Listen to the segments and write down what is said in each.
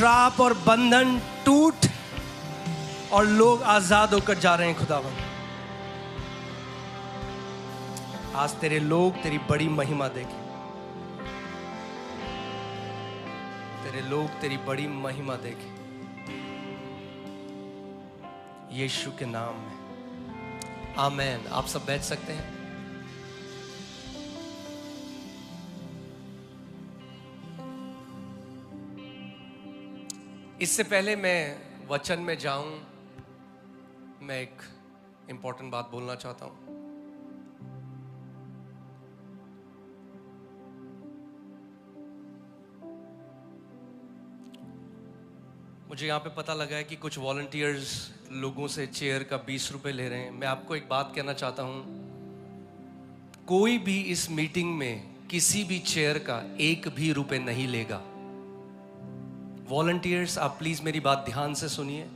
श्राप और बंधन टूट और लोग आजाद होकर जा रहे हैं खुदावन। आज तेरे लोग तेरी बड़ी महिमा देखें, तेरे लोग तेरी बड़ी महिमा देखें, यीशु के नाम में आमेन। आप सब बैठ सकते हैं। इससे पहले मैं वचन में जाऊं, मैं एक इंपॉर्टेंट बात बोलना चाहता हूं। मुझे यहाँ पे पता लगा है कि कुछ वॉलंटियर्स लोगों से चेयर का 20 रुपए ले रहे हैं। मैं आपको एक बात कहना चाहता हूँ, कोई भी इस मीटिंग में किसी भी चेयर का 1 भी रुपए नहीं लेगा। वॉलंटियर्स, आप प्लीज मेरी बात ध्यान से सुनिए,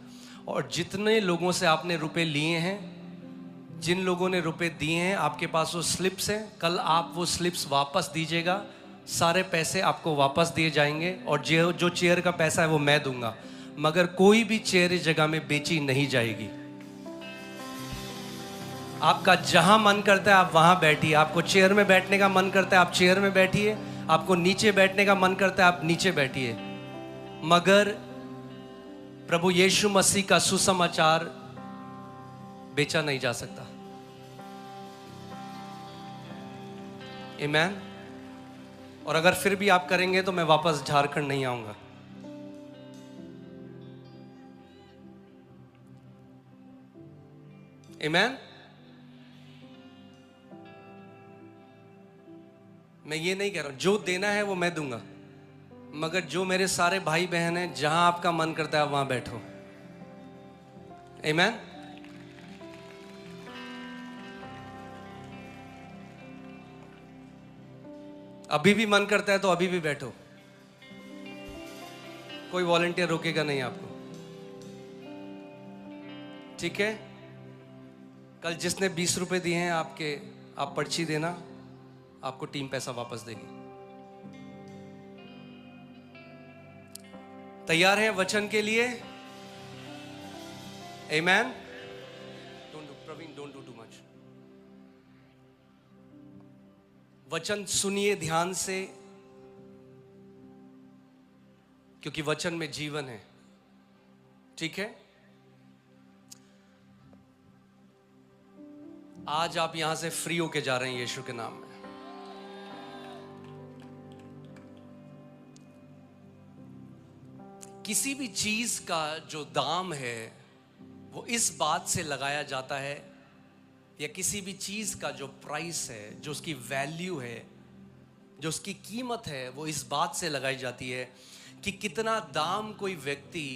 और जितने लोगों से आपने रुपए लिए हैं, जिन लोगों ने रुपए दिए हैं, आपके पास वो स्लिप्स हैं, कल आप वो स्लिप्स वापस दीजिएगा। सारे पैसे आपको वापस दिए जाएंगे और जो चेयर का पैसा है वो मैं दूंगा, मगर कोई भी चेयर इस जगह में बेची नहीं जाएगी। आपका जहां मन करता है आप वहां बैठिए। आपको चेयर में बैठने का मन करता है आप चेयर में बैठिए, आपको नीचे बैठने का मन करता है आप नीचे बैठिए, मगर प्रभु यीशु मसीह का सुसमाचार बेचा नहीं जा सकता। आमीन। और अगर फिर भी आप करेंगे तो मैं वापस झारखंड नहीं आऊंगा। आमीन। मैं ये नहीं कह रहा हूं, जो देना है वो मैं दूंगा, मगर जो मेरे सारे भाई बहन हैं, जहां आपका मन करता है वहां बैठो। आमीन। अभी भी मन करता है तो अभी भी बैठो, कोई वॉलंटियर रोकेगा नहीं आपको, ठीक है। कल जिसने 20 रुपए दिए हैं आप पर्ची देना, आपको टीम पैसा वापस देगी। तैयार हैं वचन के लिए? Amen. Praveen, don't do too much. वचन सुनिए ध्यान से, क्योंकि वचन में जीवन है, ठीक है। आज आप यहां से फ्री होके जा रहे हैं यीशु के नाम में। किसी भी चीज का जो दाम है वो इस बात से लगाया जाता है, या किसी भी चीज का जो प्राइस है, जो उसकी वैल्यू है, जो उसकी कीमत है, वो इस बात से लगाई जाती है कि कितना दाम कोई व्यक्ति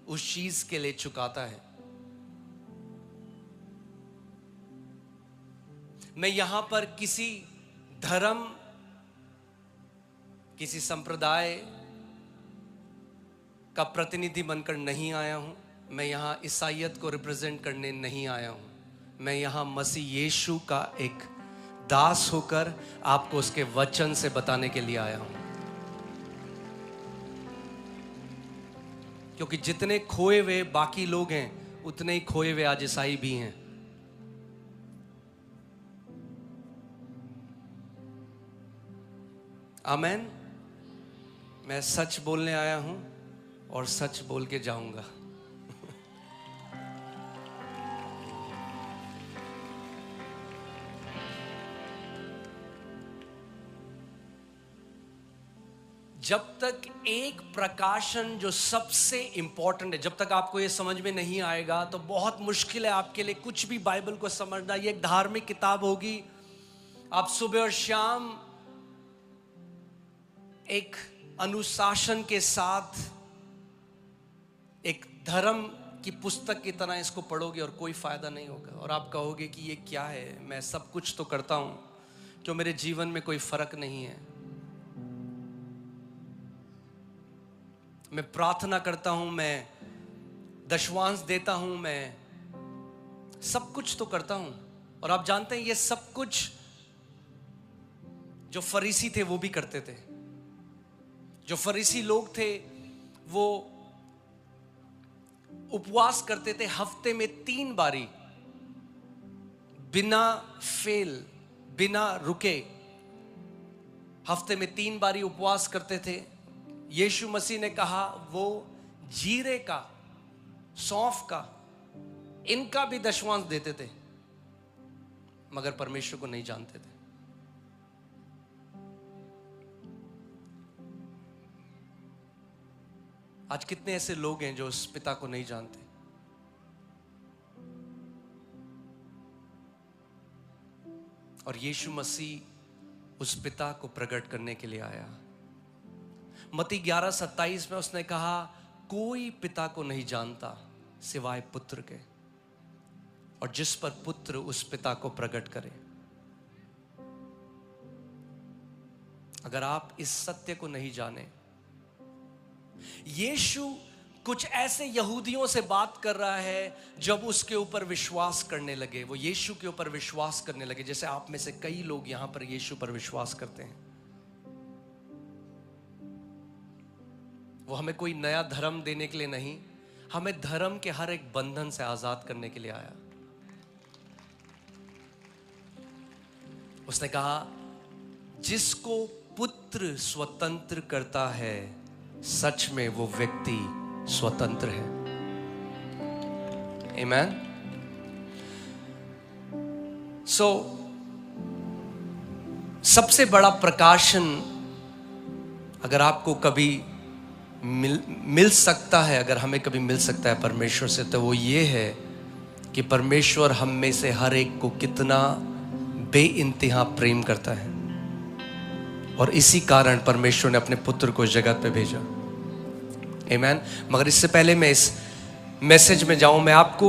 उस चीज के लिए चुकाता है। मैं यहां पर किसी धर्म, किसी संप्रदाय का प्रतिनिधि बनकर नहीं आया हूं। मैं यहां ईसाईयत को रिप्रेजेंट करने नहीं आया हूं। मैं यहां मसीह यीशु का एक दास होकर आपको उसके वचन से बताने के लिए आया हूं, क्योंकि जितने खोए हुए बाकी लोग हैं, उतने ही खोए हुए आज ईसाई भी हैं। आमेन। मैं सच बोलने आया हूं और सच बोल के जाऊंगा। जब तक एक प्रकाशन जो सबसे इंपॉर्टेंट है, जब तक आपको ये समझ में नहीं आएगा तो बहुत मुश्किल है आपके लिए कुछ भी बाइबल को समझना। ये एक धार्मिक किताब होगी। आप सुबह और शाम एक अनुशासन के साथ एक धर्म की पुस्तक की तरह इसको पढ़ोगे और कोई फायदा नहीं होगा। और आप कहोगे कि ये क्या है, मैं सब कुछ तो करता हूं, क्यों मेरे जीवन में कोई फर्क नहीं है। मैं प्रार्थना करता हूं, मैं दशवांश देता हूं, मैं सब कुछ तो करता हूं। और आप जानते हैं ये सब कुछ जो फरीसी थे वो भी करते थे। जो फरीसी लोग थे वो उपवास करते थे हफ्ते में 3 बारी, बिना फेल, बिना रुके हफ्ते में 3 बारी उपवास करते थे। यीशु मसीह ने कहा वो जीरे का, सौंफ का, इनका भी दशवांश देते थे, मगर परमेश्वर को नहीं जानते थे। आज कितने ऐसे लोग हैं जो उस पिता को नहीं जानते। और यीशु मसीह उस पिता को प्रकट करने के लिए आया। मत्ती 11:27 में उसने कहा कोई पिता को नहीं जानता सिवाय पुत्र के, और जिस पर पुत्र उस पिता को प्रकट करे। अगर आप इस सत्य को नहीं जाने, यीशु कुछ ऐसे यहूदियों से बात कर रहा है जब उसके ऊपर विश्वास करने लगे, वो यीशु के ऊपर विश्वास करने लगे, जैसे आप में से कई लोग यहां पर यीशु पर विश्वास करते हैं। वो हमें कोई नया धर्म देने के लिए नहीं, हमें धर्म के हर एक बंधन से आजाद करने के लिए आया। उसने कहा जिसको पुत्र स्वतंत्र करता है, सच में वो व्यक्ति स्वतंत्र है। आमीन। सो सबसे बड़ा प्रकाशन अगर आपको कभी मिल सकता है, अगर हमें कभी मिल सकता है परमेश्वर से, तो वो ये है कि परमेश्वर हम में से हर एक को कितना बेइंतहा प्रेम करता है, और इसी कारण परमेश्वर ने अपने पुत्र को इस जगत पे भेजा। आमीन। मगर इससे पहले मैं इस मैसेज में जाऊं, मैं आपको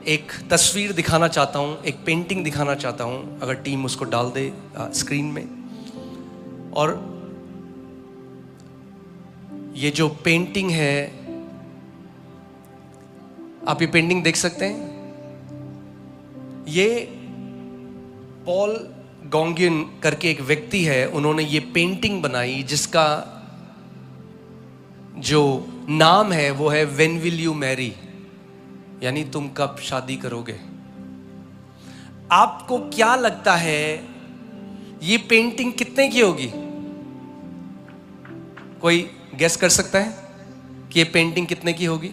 एक तस्वीर दिखाना चाहता हूं, एक पेंटिंग दिखाना चाहता हूं, अगर टीम उसको डाल दे स्क्रीन में। और ये जो पेंटिंग है, आप ये पेंटिंग देख सकते हैं। ये पॉल गॉन्गियन करके एक व्यक्ति है, उन्होंने ये पेंटिंग बनाई जिसका जो नाम है वो है व्हेन विल यू मैरी, यानी तुम कब शादी करोगे। आपको क्या लगता है ये पेंटिंग कितने की होगी? कोई गेस कर सकता है कि ये पेंटिंग कितने की होगी?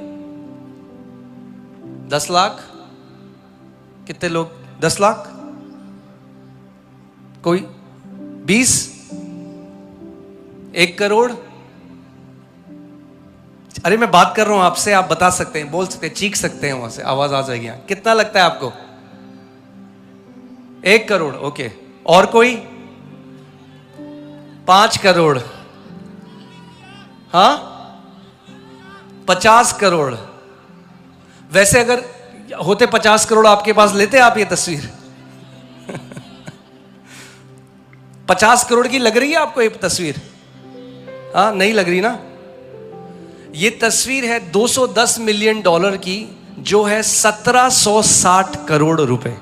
10 लाख? कितने लोग? 10 लाख? कोई 20? 1 करोड़? अरे मैं बात कर रहा हूं आपसे, आप बता सकते हैं, बोल सकते हैं, चीख सकते हैं, वहां से आवाज आ जाएगी। कितना लगता है आपको? 1 करोड़? ओके। और कोई? 5 करोड़? हाँ, 50 करोड़? वैसे अगर होते 50 करोड़ आपके पास, लेते आप ये तस्वीर? 50 करोड़ की लग रही है आपको ये तस्वीर? हाँ, नहीं लग रही ना। ये तस्वीर है $210 मिलियन की, जो है 1760 करोड़ रुपए।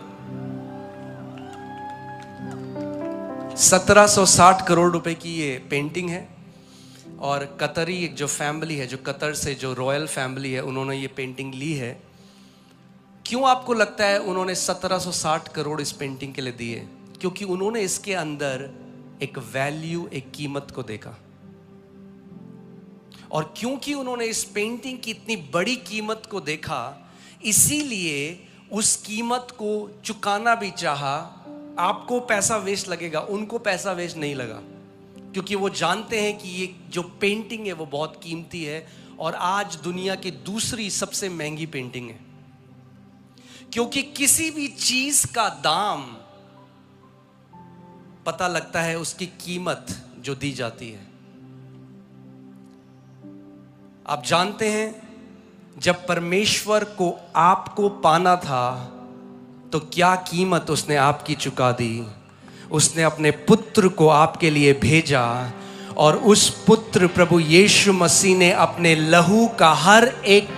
1760 करोड़ रुपए की ये पेंटिंग है। और कतरी एक जो फैमिली है, जो कतर से जो रॉयल फैमिली है, उन्होंने ये पेंटिंग ली है। क्यों आपको लगता है उन्होंने 1760 करोड़ इस पेंटिंग के लिए दिए? क्योंकि उन्होंने इसके अंदर एक वैल्यू, एक कीमत को देखा। और क्योंकि उन्होंने इस पेंटिंग की इतनी बड़ी कीमत को देखा, इसीलिए उस कीमत को चुकाना भी चाहा। आपको पैसा वेस्ट लगेगा, उनको पैसा वेस्ट नहीं लगा, क्योंकि वो जानते हैं कि ये जो पेंटिंग है वो बहुत कीमती है, और आज दुनिया की दूसरी सबसे महंगी पेंटिंग है। क्योंकि किसी भी चीज का दाम पता लगता है उसकी कीमत जो दी जाती है। आप जानते हैं जब परमेश्वर को आपको पाना था तो क्या कीमत उसने आपकी चुका दी। उसने अपने पुत्र को आपके लिए भेजा, और उस पुत्र प्रभु यीशु मसीह ने अपने लहू का हर एक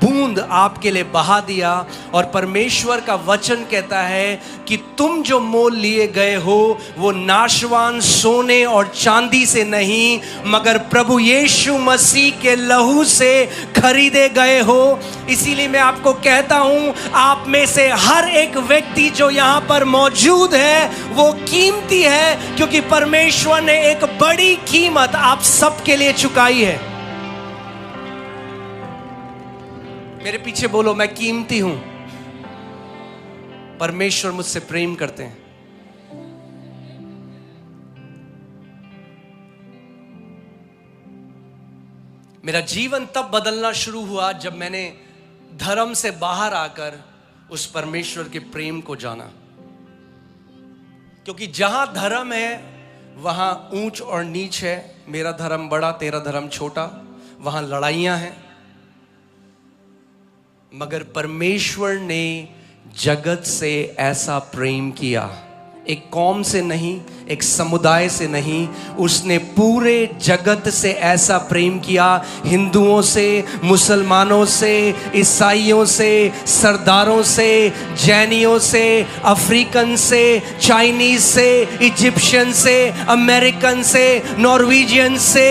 बूंद बूंद आपके लिए बहा दिया। और परमेश्वर का वचन कहता है कि तुम जो मोल लिए गए हो वो नाशवान सोने और चांदी से नहीं, मगर प्रभु यीशु मसीह के लहू से खरीदे गए हो। इसीलिए मैं आपको कहता हूं, आप में से हर एक व्यक्ति जो यहां पर मौजूद है वो कीमती है, क्योंकि परमेश्वर ने एक बड़ी कीमत आप सबके लिए चुकाई है। मेरे पीछे बोलो, मैं कीमती हूं। परमेश्वर मुझसे प्रेम करते हैं। मेरा जीवन तब बदलना शुरू हुआ जब मैंने धर्म से बाहर आकर उस परमेश्वर के प्रेम को जाना। क्योंकि जहां धर्म है वहां ऊंच और नीच है। मेरा धर्म बड़ा, तेरा धर्म छोटा, वहां लड़ाइयां हैं। मगर परमेश्वर ने जगत से ऐसा प्रेम किया, एक कौम से नहीं, एक समुदाय से नहीं, उसने पूरे जगत से ऐसा प्रेम किया। हिंदुओं से, मुसलमानों से, ईसाइयों से, सरदारों से, जैनियों से, अफ्रीकन से, चाइनीज से, इजिप्शियन से, अमेरिकन से, नॉर्वेजियन से,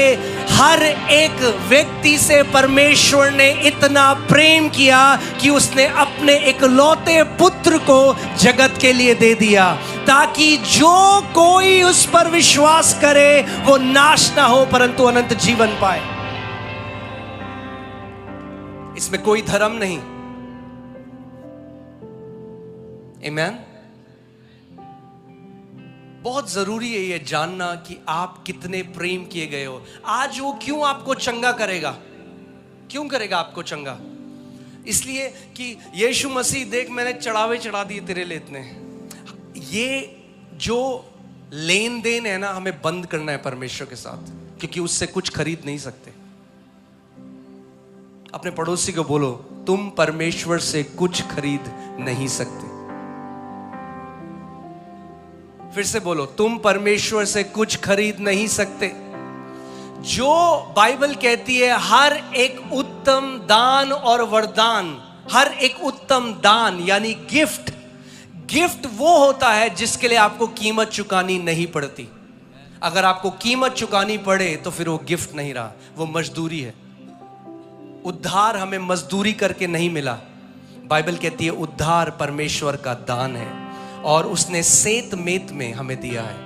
हर एक व्यक्ति से परमेश्वर ने इतना प्रेम किया कि उसने अपने इकलौते पुत्र को जगत के लिए दे दिया, ताकि जो कोई उस पर विश्वास करे वो नाश ना हो परंतु अनंत जीवन पाए। इसमें कोई धर्म नहीं। आमीन। बहुत जरूरी है ये जानना कि आप कितने प्रेम किए गए हो। आज वो क्यों आपको चंगा करेगा? क्यों करेगा आपको चंगा? इसलिए कि यीशु मसीह, देख मैंने चढ़ावे चढ़ा दिए तेरे लिए इतने। ये जो लेन देन है ना, हमें बंद करना है परमेश्वर के साथ, क्योंकि उससे कुछ खरीद नहीं सकते। अपने पड़ोसी को बोलो, तुम परमेश्वर से कुछ खरीद नहीं सकते। फिर से बोलो, तुम परमेश्वर से कुछ खरीद नहीं सकते। जो बाइबल कहती है हर एक उत्तम दान और वरदान, हर एक उत्तम दान यानी गिफ्ट, गिफ्ट वो होता है जिसके लिए आपको कीमत चुकानी नहीं पड़ती। अगर आपको कीमत चुकानी पड़े तो फिर वो गिफ्ट नहीं रहा, वो मजदूरी है। उद्धार हमें मजदूरी करके नहीं मिला। बाइबल कहती है उद्धार परमेश्वर का दान है और उसने सेत मेत में हमें दिया है।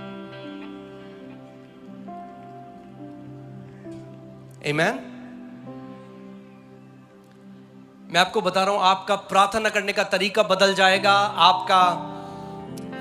आमीन। मैं आपको बता रहा हूं, आपका प्रार्थना करने का तरीका बदल जाएगा, आपका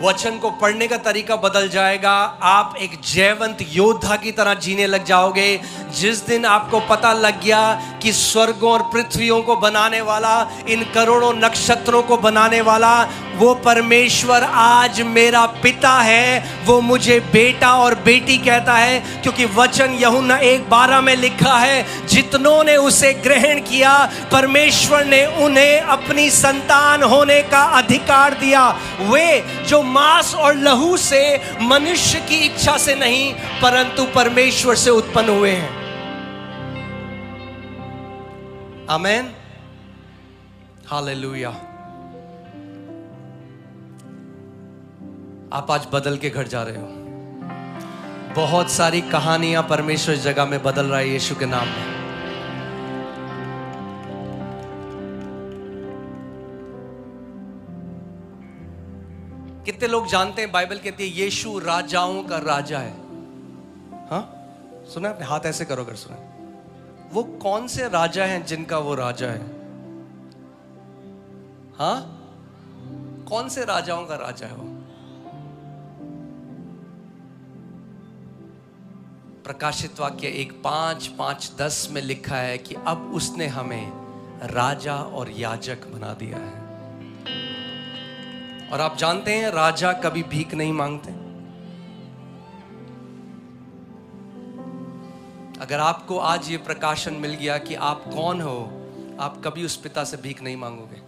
वचन को पढ़ने का तरीका बदल जाएगा। आप एक जयवंत योद्धा की तरह जीने लग जाओगे। जिस दिन आपको पता लग गया कि स्वर्गों और पृथ्वियों को बनाने वाला, इन करोड़ों नक्षत्रों को बनाने वाला वो परमेश्वर आज मेरा पिता है, वो मुझे बेटा और बेटी कहता है। क्योंकि वचन यूहन्ना 1:12 में लिखा है, जितनों ने उसे ग्रहण किया परमेश्वर ने उन्हें अपनी संतान होने का अधिकार दिया। वे जो मांस और लहू से, मनुष्य की इच्छा से नहीं परंतु परमेश्वर से उत्पन्न हुए हैं। आमेन, हालेलुया। आप आज बदल के घर जा रहे हो। बहुत सारी कहानियां परमेश्वर इस जगह में बदल रहा है यीशु के नाम में। कितने लोग जानते हैं बाइबल कहती है यीशु राजाओं का राजा है? हाँ, सुना आपने? हाथ ऐसे करो अगर सुना। वो कौन से राजा हैं जिनका वो राजा है? हाँ, कौन से राजाओं का राजा है वो? प्रकाशित वाक्य 1:5-5-10 में लिखा है कि अब उसने हमें राजा और याजक बना दिया है। और आप जानते हैं राजा कभी भीख नहीं मांगते। अगर आपको आज ये प्रकाशन मिल गया कि आप कौन हो, आप कभी उस पिता से भीख नहीं मांगोगे।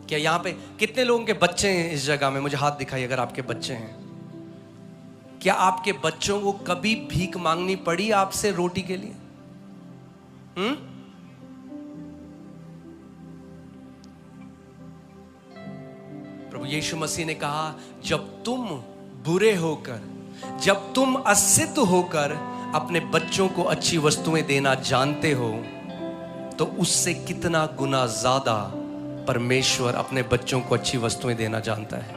क्या यहां पे कितने लोगों के बच्चे हैं इस जगह में? मुझे हाथ दिखाइए अगर आपके बच्चे हैं। क्या आपके बच्चों को कभी भीख मांगनी पड़ी आपसे रोटी के लिए? प्रभु यीशु मसीह ने कहा, जब तुम बुरे होकर, जब तुम असिद्ध होकर अपने बच्चों को अच्छी वस्तुएं देना जानते हो, तो उससे कितना गुना ज्यादा परमेश्वर अपने बच्चों को अच्छी वस्तुएं देना जानता है।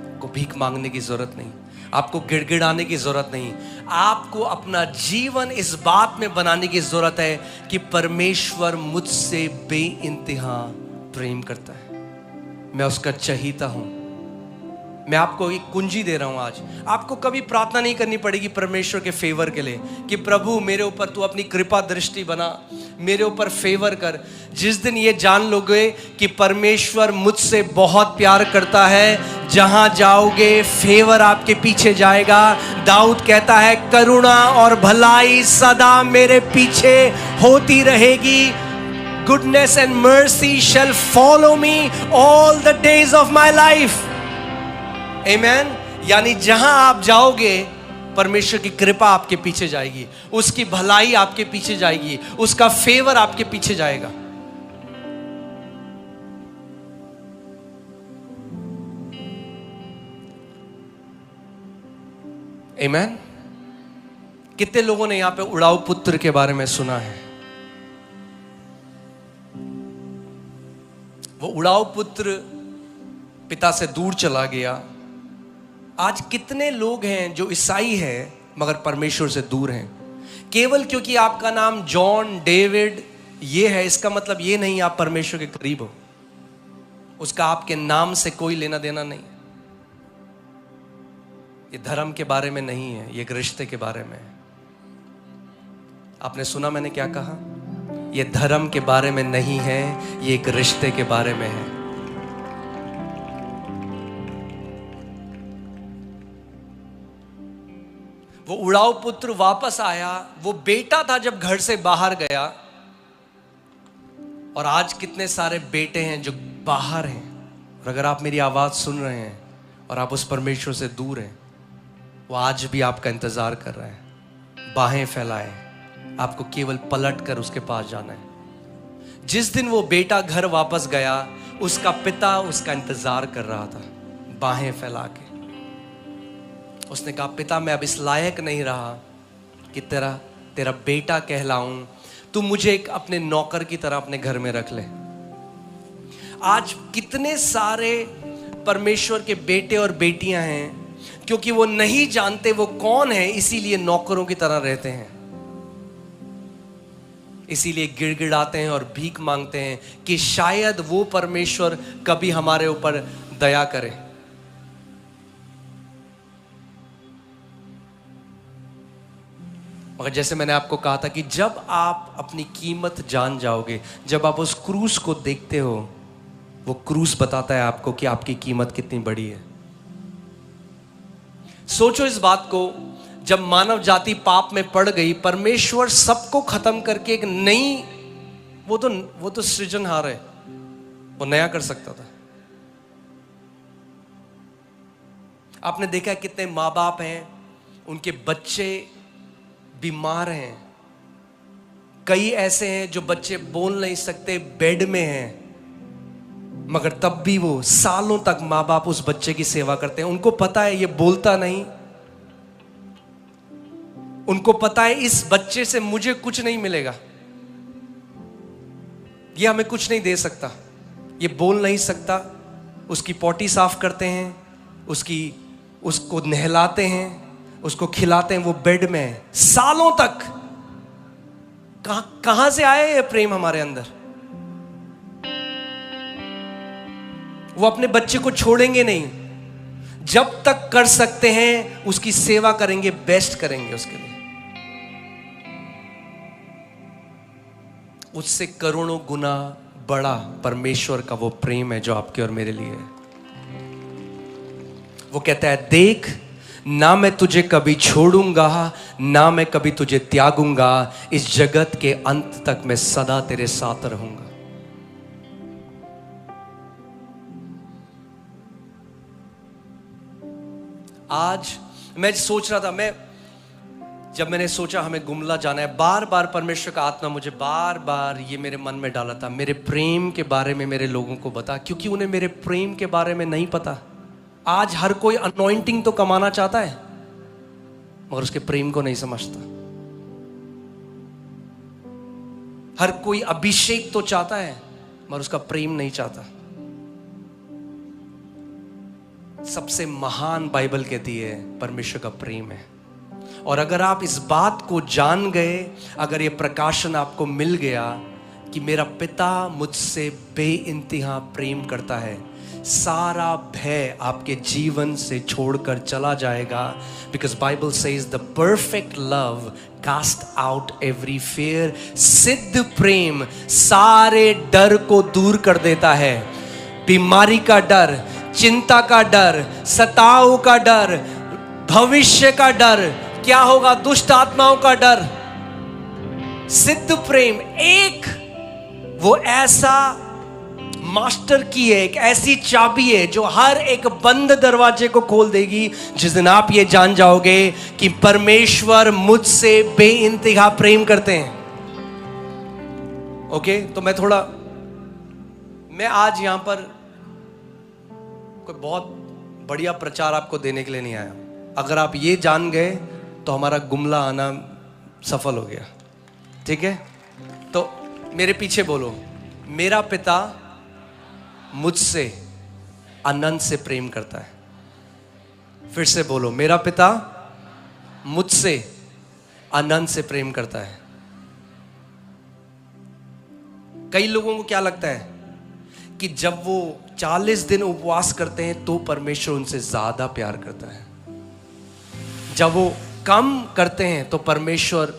आपको भीख मांगने की जरूरत नहीं, आपको गिड़गिड़ाने की जरूरत नहीं, आपको अपना जीवन इस बात में बनाने की जरूरत है कि परमेश्वर मुझसे बेइंतहा प्रेम करता है, मैं उसका चहीता हूं। मैं आपको एक कुंजी दे रहा हूं आज। आपको कभी प्रार्थना नहीं करनी पड़ेगी परमेश्वर के फेवर के लिए कि प्रभु मेरे ऊपर तू अपनी कृपा दृष्टि बना, मेरे ऊपर फेवर कर। जिस दिन ये जान लोगे कि परमेश्वर मुझसे बहुत प्यार करता है, जहां जाओगे फेवर आपके पीछे जाएगा। दाऊद कहता है, करुणा और भलाई सदा मेरे पीछे होती रहेगी। Goodness and mercy shall follow me all the days of my life. Amen. यानी जहां आप जाओगे परमेश्वर की कृपा आपके पीछे जाएगी, उसकी भलाई आपके पीछे जाएगी, उसका फेवर आपके पीछे जाएगा। Amen. कितने लोगों ने यहां पे उड़ाऊ पुत्र के बारे में सुना है? वो उड़ाऊ पुत्र पिता से दूर चला गया। आज कितने लोग हैं जो ईसाई हैं मगर परमेश्वर से दूर हैं? केवल क्योंकि आपका नाम जॉन, डेविड ये है, इसका मतलब ये नहीं आप परमेश्वर के करीब हो। उसका आपके नाम से कोई लेना देना नहीं। ये धर्म के बारे में नहीं है, ये एक रिश्ते के बारे में है। आपने सुना मैंने क्या कहा? ये धर्म के बारे में नहीं है, ये एक रिश्ते के बारे में है। वो उड़ाऊ पुत्र वापस आया, वो बेटा था जब घर से बाहर गया। और आज कितने सारे बेटे हैं जो बाहर हैं, और अगर आप मेरी आवाज सुन रहे हैं और आप उस परमेश्वर से दूर हैं, वो आज भी आपका इंतजार कर रहे हैं। बाहें फैलाए, आपको केवल पलट कर उसके पास जाना है। जिस दिन वो बेटा घर वापस गया, उसका पिता उसका इंतजार कर रहा था बाहें फैला के। उसने कहा, पिता मैं अब इस लायक नहीं रहा कि तेरा बेटा कहलाऊं, तू मुझे एक अपने नौकर की तरह अपने घर में रख ले। आज कितने सारे परमेश्वर के बेटे और बेटियां हैं, क्योंकि वो नहीं जानते वो कौन है, इसीलिए नौकरों की तरह रहते हैं, इसीलिए गिड़गिड़ाते हैं और भीख मांगते हैं कि शायद वो परमेश्वर कभी हमारे ऊपर दया करे। मगर जैसे मैंने आपको कहा था कि जब आप अपनी कीमत जान जाओगे, जब आप उस क्रूस को देखते हो, वो क्रूस बताता है आपको कि आपकी कीमत कितनी बड़ी है। सोचो इस बात को, जब मानव जाति पाप में पड़ गई, परमेश्वर सबको खत्म करके एक नई, वो तो सृजनहार है, वो नया कर सकता था। आपने देखा कितने माँ बाप हैं, उनके बच्चे बीमार हैं। कई ऐसे हैं जो बच्चे बोल नहीं सकते, बेड में हैं, मगर तब भी वो सालों तक माँ बाप उस बच्चे की सेवा करते हैं। उनको पता है ये बोलता नहीं, उनको पता है इस बच्चे से मुझे कुछ नहीं मिलेगा, ये हमें कुछ नहीं दे सकता, ये बोल नहीं सकता। उसकी पोटी साफ करते हैं, उसको नहलाते हैं, उसको खिलाते हैं, वो बेड में है सालों तक। कहां से आया ये प्रेम हमारे अंदर? वो अपने बच्चे को छोड़ेंगे नहीं, जब तक कर सकते हैं उसकी सेवा करेंगे, बेस्ट करेंगे उसके लिए। उससे करोड़ों गुना बड़ा परमेश्वर का वो प्रेम है जो आपके और मेरे लिए है। वो कहता है, देख ना मैं तुझे कभी छोड़ूंगा, ना मैं कभी तुझे त्यागूंगा, इस जगत के अंत तक मैं सदा तेरे साथ रहूंगा। आज मैं सोच रहा था, मैं जब मैंने सोचा हमें गुमला जाना है, बार बार परमेश्वर का आत्मा मुझे बार बार ये मेरे मन में डाला था, मेरे प्रेम के बारे में मेरे लोगों को बता, क्योंकि उन्हें मेरे प्रेम के बारे में नहीं पता। आज हर कोई अनॉइंटिंग तो कमाना चाहता है मगर उसके प्रेम को नहीं समझता। हर कोई अभिषेक तो चाहता है मगर उसका प्रेम नहीं चाहता। सबसे महान बाइबल कहती है परमेश्वर का प्रेम है। और अगर आप इस बात को जान गए, अगर ये प्रकाशन आपको मिल गया कि मेरा पिता मुझसे बेइंतहा प्रेम करता है, सारा भय आपके जीवन से छोड़कर चला जाएगा। Because Bible says the perfect love cast out every fear. सिद्ध प्रेम सारे डर को दूर कर देता है। बीमारी का डर, चिंता का डर, सताव का डर, भविष्य का डर, क्या होगा, दुष्ट आत्माओं का डर। सिद्ध प्रेम एक वो ऐसा मास्टर की है, एक ऐसी चाबी है जो हर एक बंद दरवाजे को खोल देगी। जिस दिन आप ये जान जाओगे कि परमेश्वर मुझसे बेइंतहा प्रेम करते हैं। ओके, तो मैं आज यहां पर कोई बहुत बढ़िया प्रचार आपको देने के लिए नहीं आया। अगर आप ये जान गए तो हमारा गुमला आना सफल हो गया। ठीक है, तो मेरे पीछे बोलो, मेरा पिता मुझसे अनंत से प्रेम करता है। फिर से बोलो, मेरा पिता मुझसे अनंत से प्रेम करता है। कई लोगों को क्या लगता है कि जब वो 40 दिन उपवास करते हैं तो परमेश्वर उनसे ज्यादा प्यार करता है, जब वो कम करते हैं तो परमेश्वर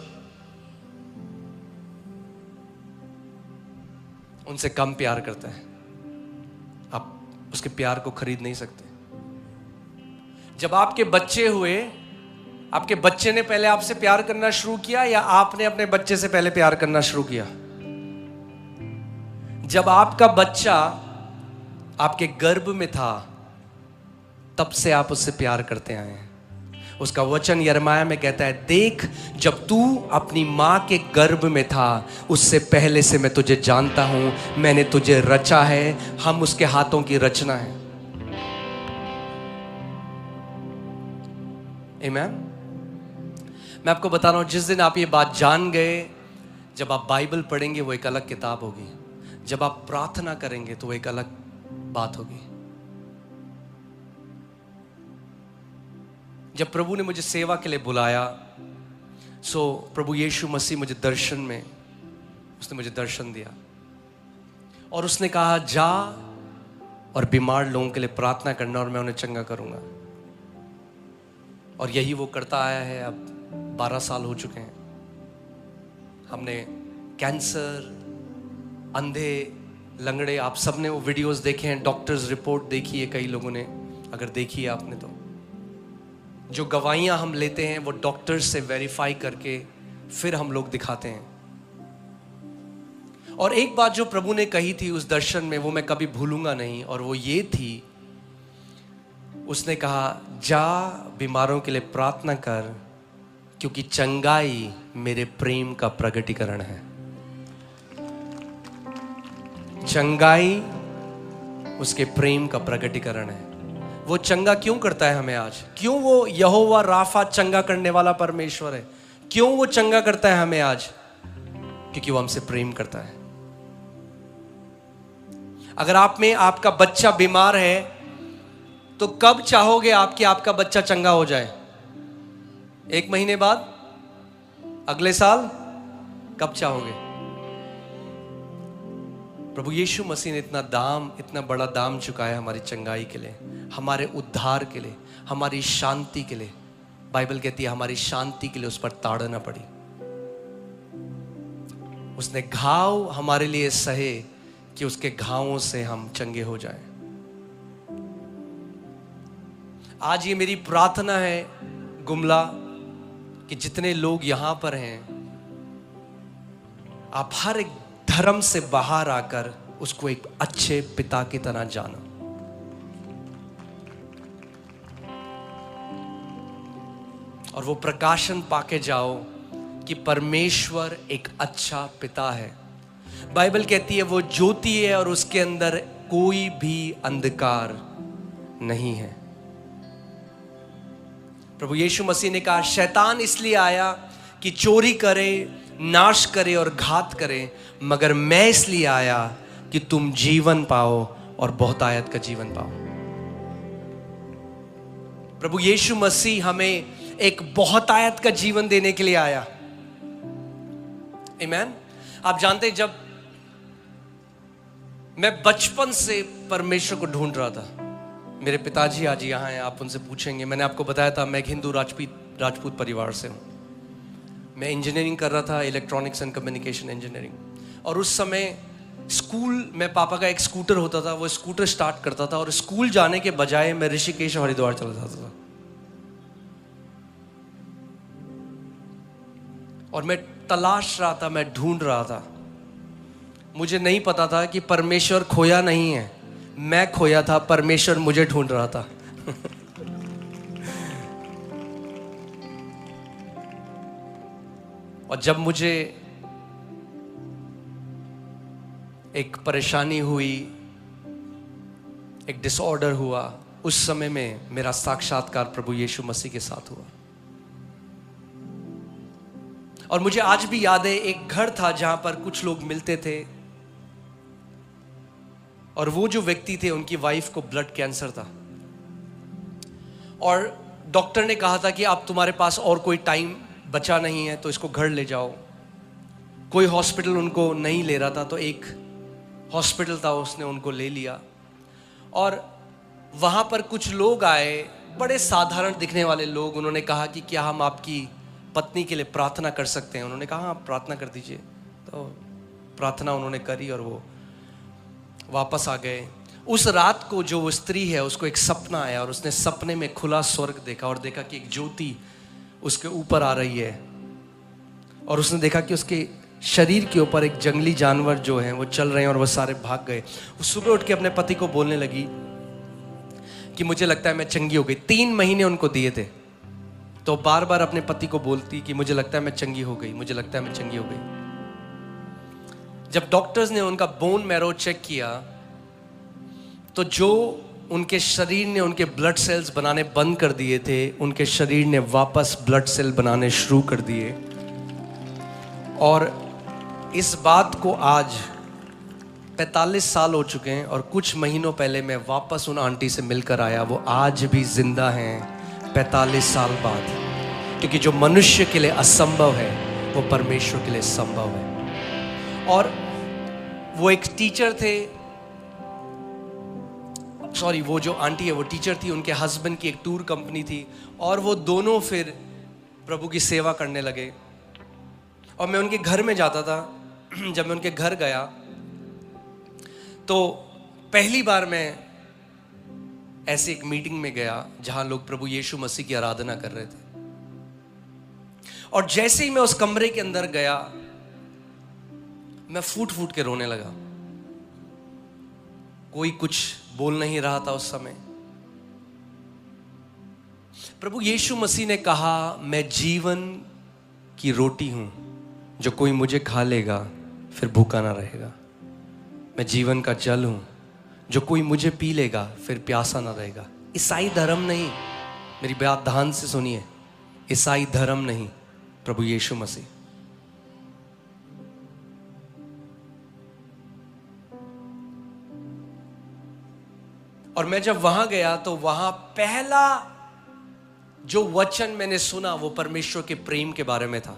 उनसे कम प्यार करता है। आप उसके प्यार को खरीद नहीं सकते। जब आपके बच्चे हुए, आपके बच्चे ने पहले आपसे प्यार करना शुरू किया या आपने अपने बच्चे से पहले प्यार करना शुरू किया? जब आपका बच्चा आपके गर्भ में था तब से आप उससे प्यार करते आए हैं। उसका वचन यिर्मयाह में कहता है, देख जब तू अपनी मां के गर्भ में था उससे पहले से मैं तुझे जानता हूं, मैंने तुझे रचा है। हम उसके हाथों की रचना है। आमीन। मैं आपको बता रहा हूं, जिस दिन आप ये बात जान गए, जब आप बाइबल पढ़ेंगे वो एक अलग किताब होगी, जब आप प्रार्थना करेंगे तो वो एक अलग बात होगी। जब प्रभु ने मुझे सेवा के लिए बुलाया, प्रभु यीशु मसीह मुझे दर्शन में, उसने मुझे दर्शन दिया और उसने कहा जा और बीमार लोगों के लिए प्रार्थना करना और मैं उन्हें चंगा करूंगा। और यही वो करता आया है। अब 12 साल हो चुके हैं। हमने कैंसर, अंधे, लंगड़े, आप सबने वो वीडियोस देखे हैं, डॉक्टर्स रिपोर्ट देखी है कई लोगों ने, अगर देखी है आपने तो। जो गवाहियां हम लेते हैं वो डॉक्टर्स से वेरीफाई करके फिर हम लोग दिखाते हैं। और एक बात जो प्रभु ने कही थी उस दर्शन में, वो मैं कभी भूलूंगा नहीं, और वो ये थी, उसने कहा जा बीमारों के लिए प्रार्थना कर क्योंकि चंगाई मेरे प्रेम का प्रगटीकरण है। चंगाई उसके प्रेम का प्रगटीकरण है। वो चंगा क्यों करता है हमें आज? क्यों वो यहोवा राफा चंगा करने वाला परमेश्वर है? क्यों वो चंगा करता है हमें आज? क्योंकि वो हमसे प्रेम करता है। अगर आप में आपका बच्चा बीमार है तो कब चाहोगे आपका बच्चा चंगा हो जाए? 1 महीने बाद? अगले साल? कब चाहोगे? प्रभु यीशु मसीह ने इतना बड़ा दाम चुकाया हमारी चंगाई के लिए, हमारे उद्धार के लिए, हमारी शांति के लिए। बाइबल कहती है हमारी शांति के लिए उस पर ताड़ना पड़ी। उसने घाव हमारे लिए सहे कि उसके घावों से हम चंगे हो जाएं। आज ये मेरी प्रार्थना है गुमला कि जितने लोग यहां पर हैं, आप हर एक धर्म से बाहर आकर उसको एक अच्छे पिता की तरह जानो। और वो प्रकाशन पाके जाओ कि परमेश्वर एक अच्छा पिता है। बाइबल कहती है वो ज्योति है और उसके अंदर कोई भी अंधकार नहीं है। प्रभु यीशु मसीह ने कहा शैतान इसलिए आया कि चोरी करे, नाश करे और घात करे, मगर मैं इसलिए आया कि तुम जीवन पाओ और बहुतायत का जीवन पाओ। प्रभु यीशु मसीह हमें एक बहुतायत का जीवन देने के लिए आया। आमीन। आप जानते हैं, जब मैं बचपन से परमेश्वर को ढूंढ रहा था, मेरे पिताजी आज यहाँ हैं, आप उनसे पूछेंगे। मैंने आपको बताया था मैं एक हिंदू राजपूत परिवार से हूँ। मैं इंजीनियरिंग कर रहा था, इलेक्ट्रॉनिक्स एंड कम्युनिकेशन इंजीनियरिंग। और उस समय स्कूल में पापा का एक स्कूटर होता था, वो स्कूटर स्टार्ट करता था और स्कूल जाने के बजाय मैं ऋषिकेश और हरिद्वार चला जाता था। और मैं तलाश रहा था, मैं ढूंढ रहा था। मुझे नहीं पता था कि परमेश्वर खोया नहीं है, मैं खोया था, परमेश्वर मुझे ढूंढ रहा था। और जब मुझे एक परेशानी हुई, एक डिसऑर्डर हुआ, उस समय में मेरा साक्षात्कार प्रभु यीशु मसीह के साथ हुआ। और मुझे आज भी याद है, एक घर था जहां पर कुछ लोग मिलते थे और वो जो व्यक्ति थे उनकी वाइफ को ब्लड कैंसर था और डॉक्टर ने कहा था कि अब तुम्हारे पास और कोई टाइम बचा नहीं है, तो इसको घर ले जाओ। कोई हॉस्पिटल उनको नहीं ले रहा था, तो एक हॉस्पिटल था, उसने उनको ले लिया। और वहां पर कुछ लोग आए, बड़े साधारण दिखने वाले लोग। उन्होंने कहा कि क्या हम आपकी पत्नी के लिए प्रार्थना कर सकते हैं? उन्होंने कहा हाँ, प्रार्थना कर दीजिए। तो प्रार्थना उन्होंने करी और वो वापस आ गए। उस रात को जो वो स्त्री है उसको एक सपना आया और उसने सपने में खुला स्वर्ग देखा और देखा कि एक ज्योति उसके ऊपर आ रही है। और उसने देखा कि उसके शरीर के ऊपर एक जंगली जानवर जो हैं वो चल रहे हैं और वो सारे भाग गए। वो सुबह उठ के अपने पति को बोलने लगी कि मुझे लगता है मैं चंगी हो गई। 3 महीने उनको दिए थे, तो बार बार अपने पति को बोलती कि मुझे लगता है मैं चंगी हो गई, मुझे लगता है मैं चंगी हो गई। जब डॉक्टर्स ने उनका बोन मैरो चेक किया तो जो उनके शरीर ने उनके ब्लड सेल्स बनाने बंद कर दिए थे, उनके शरीर ने वापस ब्लड सेल बनाने शुरू कर दिए। और इस बात को आज 45 साल हो चुके हैं और कुछ महीनों पहले मैं वापस उन आंटी से मिलकर आया। वो आज भी जिंदा हैं 45 साल बाद, क्योंकि जो मनुष्य के लिए असंभव है वो परमेश्वर के लिए संभव है। और वो एक टीचर थे, सॉरी, वो जो आंटी है वो टीचर थी, उनके हस्बैंड की एक टूर कंपनी थी और वो दोनों फिर प्रभु की सेवा करने लगे। और मैं उनके घर में जाता था। जब मैं उनके घर गया तो पहली बार मैं ऐसी एक मीटिंग में गया जहां लोग प्रभु यीशु मसीह की आराधना कर रहे थे। और जैसे ही मैं उस कमरे के अंदर गया, मैं फूट फूट के रोने लगा। कोई कुछ बोल नहीं रहा था उस समय। प्रभु यीशु मसीह ने कहा, मैं जीवन की रोटी हूं, जो कोई मुझे खा लेगा फिर भूखा ना रहेगा। मैं जीवन का जल हूं, जो कोई मुझे पी लेगा फिर प्यासा ना रहेगा। ईसाई धर्म नहीं, मेरी बात ध्यान से सुनिए, ईसाई धर्म नहीं, प्रभु यीशु मसीह। और मैं जब वहां गया तो वहां पहला जो वचन मैंने सुना वो परमेश्वर के प्रेम के बारे में था,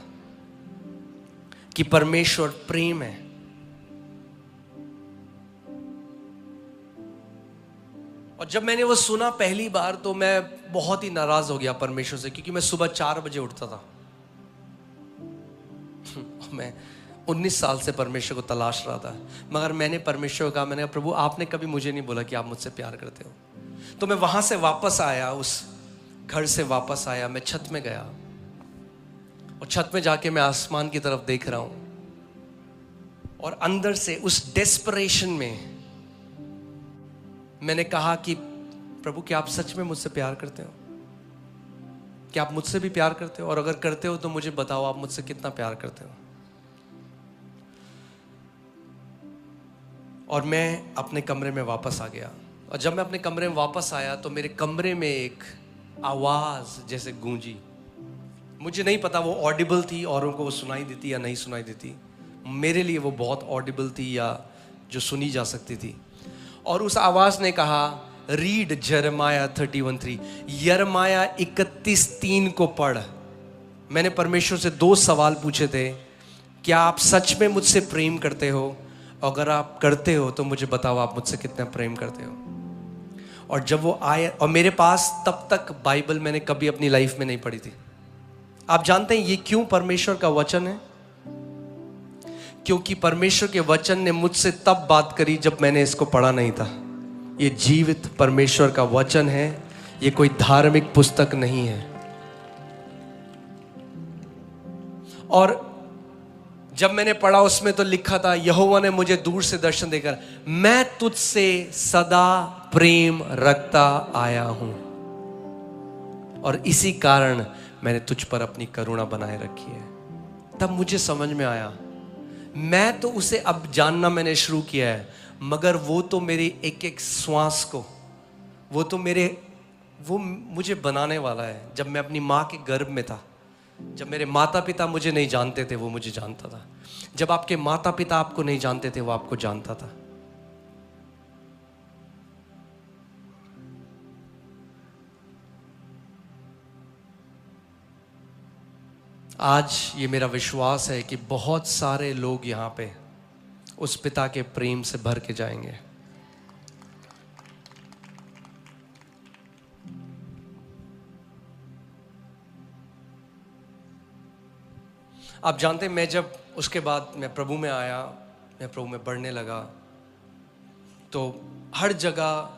कि परमेश्वर प्रेम है। और जब मैंने वो सुना पहली बार तो मैं बहुत ही नाराज हो गया परमेश्वर से, क्योंकि मैं सुबह 4 बजे उठता था। मैं 19 साल से परमेश्वर को तलाश रहा था, मगर मैंने परमेश्वर को कहा, मैंने कहा प्रभु आपने कभी मुझे नहीं बोला कि आप मुझसे प्यार करते हो। तो मैं वहां से वापस आया, उस घर से वापस आया, मैं छत में गया और छत में जाके मैं आसमान की तरफ देख रहा हूं। और अंदर से उस डेस्परेशन में मैंने कहा कि प्रभु क्या आप सच में मुझसे प्यार करते हो? क्या आप मुझसे भी प्यार करते हो? और अगर करते हो तो मुझे बताओ आप मुझसे कितना प्यार करते हो। और मैं अपने कमरे में वापस आ गया, और जब मैं अपने कमरे में वापस आया तो मेरे कमरे में एक आवाज जैसे गूंजी। मुझे नहीं पता वो ऑडिबल थी, औरों को वो सुनाई देती या नहीं सुनाई देती। मेरे लिए वो बहुत ऑडिबल थी, या जो सुनी जा सकती थी। और उस आवाज ने कहा, रीड यिर्मयाह 31:3, यिर्मयाह 31:3 को पढ़। मैंने परमेश्वर से 2 सवाल पूछे थे। क्या आप सच में मुझसे प्रेम करते हो? अगर आप करते हो तो मुझे बताओ आप मुझसे कितना प्रेम करते हो। और जब वो आए, और मेरे पास तब तक बाइबल मैंने कभी अपनी लाइफ में नहीं पढ़ी थी। आप जानते हैं ये क्यों परमेश्वर का वचन है? क्योंकि परमेश्वर के वचन ने मुझसे तब बात करी जब मैंने इसको पढ़ा नहीं था। ये जीवित परमेश्वर का वचन है, ये कोई धार्मिक पुस्तक नहीं है। और जब मैंने पढ़ा उसमें तो लिखा था, यहोवा ने मुझे दूर से दर्शन देकर, मैं तुझसे सदा प्रेम रखता आया हूं, और इसी कारण मैंने तुझ पर अपनी करुणा बनाए रखी है। तब मुझे समझ में आया, मैं तो उसे अब जानना मैंने शुरू किया है, मगर वो तो मेरी एक एक श्वास को, वो मुझे बनाने वाला है। जब मैं अपनी माँ के गर्भ में था, जब मेरे माता पिता मुझे नहीं जानते थे, वो मुझे जानता था। जब आपके माता पिता आपको नहीं जानते थे, वो आपको जानता था। आज ये मेरा विश्वास है कि बहुत सारे लोग यहां पे उस पिता के प्रेम से भर के जाएंगे। आप जानते हैं, मैं जब उसके बाद मैं प्रभु में आया, मैं प्रभु में बढ़ने लगा, तो हर जगह